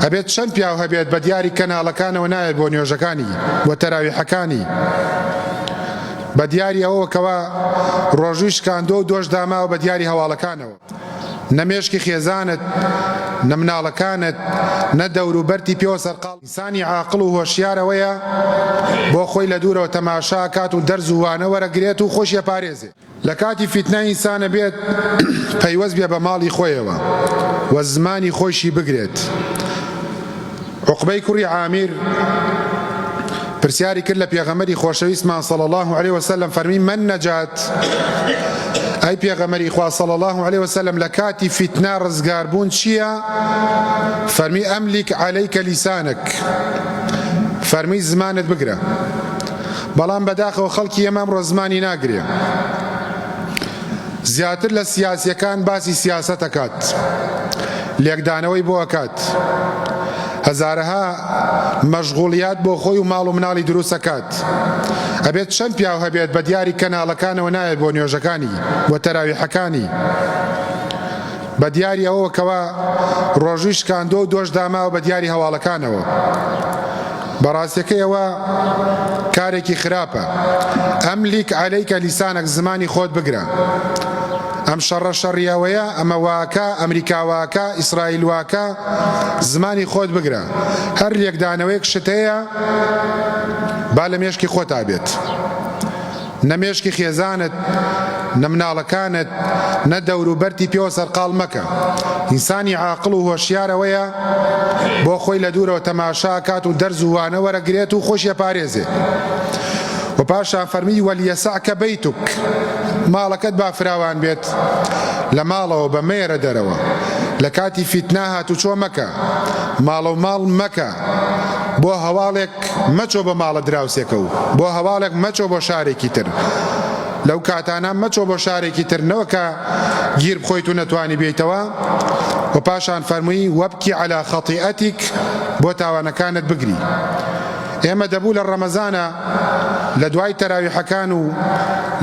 ئەبێت چەند پیاو هەبێت بە دیاری کەناڵەکانەوە نایێت بۆ نوێژەکانی بۆ تەراویحەکانی بە دیاری ئەوە کەوا ڕۆژووی شکاندۆ و دۆش داماوە بە دیاری هەواڵەکانەوە نەمێشکی خێزانت نە مناڵەکانت نە دەوروبەرتی پێوە سەرقاڵ ئینسانی عاقڵ و هۆشیارەوەیە بۆ خۆی لە دوورەوە تەماشا کات و دەرز و وانە وەرەگرێت و خۆشیە پارێزێ لە کاتی فیتنە ئینسانە بێت پەیوەست بێ بە ماڵی خۆیەوە وە زمانی خۆشی بگرێت عوقبەی کوڕی عامیر پرسیاری کرد لە پێغەمبەری خۆشەویستمان صلی الله عليه وسلم فەرمی من نەجات ئەی پێغەمبەری خوا صلی الله عليه وسلم لە کاتی فیتنە ڕزگاربوون چییە؟ فەرمی ئەملیک عەلەیکە لیسانک فەرمی زمانت بگرە بەڵام بەداخەوە خەڵکی ئێمە ئەمڕۆ زمانی ناگرێ زیاتر لە سیاسیەکان باسی سیاسەت ئەکات لێکدانەوەی بۆ ئەکات هەزارەها مەشغوڵیات بۆ خۆی و ماڵ و مناڵی دروست ئەکات ئەبێت چەند پیاو هەبێت بە دیاری کەناڵەکانەوە نایێت بۆ نوێژەکانی بۆ تەراویحەکانی بە دیاری ئەوە کەوا ڕۆژووی شکاندۆ و دۆش داماوە بە دیاری هەواڵەکانەوە بەڕاستیەکەی ئەوە کارێکی خراپە ئەملیک عەلەیکە لیسانک زمانی خۆت بگرە ئەم شەڕە شەڕیاوەیە ئەمە واکە ئەمریکا واکە ئیسرائیل واکە زمانی خۆت بگرە هەر لێکدانەوەیەک شتەیە با لە مێشکی خۆتا بێت نە مێشکی خێزانت نە مناڵەکانت نە دەوروبەرتی پێوە سەرقاڵ مەکە ئینسانی عاقڵ و هۆشیارەوەیە بۆ خۆی لە دوورەوە تەماشا کات و دەرز و وانە وەرەگرێت و خۆشیە پارێزێ و پاشان فەرمی وەلیەسەعکە بەیتوک ماڵەکەت با فراوان بێت لە ماڵەوە بە مێرە دەرەوە لە کاتی فیتنا هاتوچۆ مەکە ماڵە و ماڵ مەکە بۆ هەواڵێک مەچۆ بە ماڵە دراوسێکە و بۆ هەواڵێک مەچۆ بۆ شارێکی تر لەو کاتانە مەچۆ بۆ شارێکی تر نەوەکە گیر بخۆیت و نەتوانی بێیتەوە و پاشان فەرمووی وەبکی عەلا خەطیئەتیک بۆ تاوانەکانت بگری ئێمە دەبوو لە ڕەمەزانە لە دوای تەراویحەکان و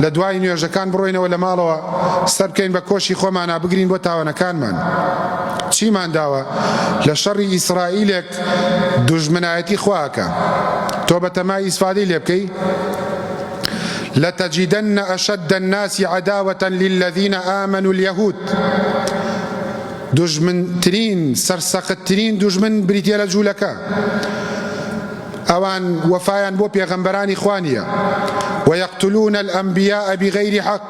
لە دوای نوێژەکان بڕۆینەوە لە ماڵەوە سەر بکەین بە کۆشی خۆمانە بگرین بۆ تاوانەکانمان چیمان داوە لە شەڕی ئیسرائیلێک دوژمنایەتی خواکە تۆ بە تەمای ئیسفادەی لێ بکەی لتجدن أشد الناس عداوة للذين آمنوا اليهود دجمن ترين سرسقت ترين دجمن بريتيا لجولكا ئەوان وەفایان بۆ پێغەمبەرانی خوانیە ويقتلون الأنبياء بغير حق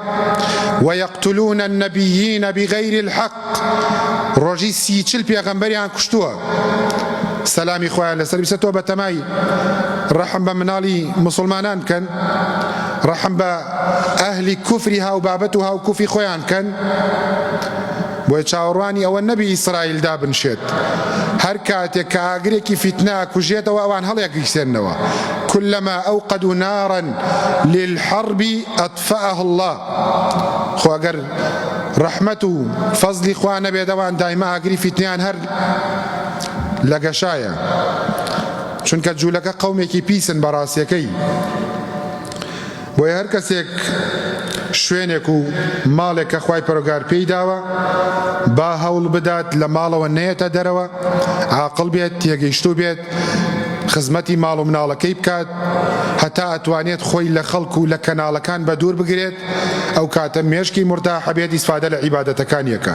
ويقتلون النبيين بغير الحق ڕۆژی سیچل پێغەمبەریان کوشتووە سەلامی خۆیان لەسەر بیسە تۆ بە تەمای ڕەحم بە مناڵی مسلمانان بکەن ڕەحم بە ئەهلی کوفری هاو بابەت و هاو کوفی خۆیان بکەن بۆی چاوەڕوانی ئەوە نەبی ئیسرائیل دابنشێت هەر کاتێک کە ئاگرێکی فیتنا کوژێتەوە ئەوان هەڵیەکیسێننەوە كلما أوقدوا نارا للحرب أطفأها الله خۆ ئەگەر ڕەحمەت و فەزلی خوا نەبێت ئەوان دایما ئاگری فیتنیان هەر لە گەشایە چونکە جوولەکە قەومێکی پیسن بەڕاستیەکەی بۆیە هەر کەسێک شوێنێک و ماڵێک کە خوای پەروەردگار پێی داوە با هەوڵ بدات لە ماڵەوە نەیەتە دەرەوە عاقڵ بێت تێگەیشتوو بێت خزمەتی ماڵ و مناڵەکەی بکات هەتا ئەتوانێت خۆی لە خەڵک و لە کەناڵەکان بە دوور بگرێت ئەو کاتە مێشکی مرتاح بێت ئیسفادە لە عیبادەتەکانیەکە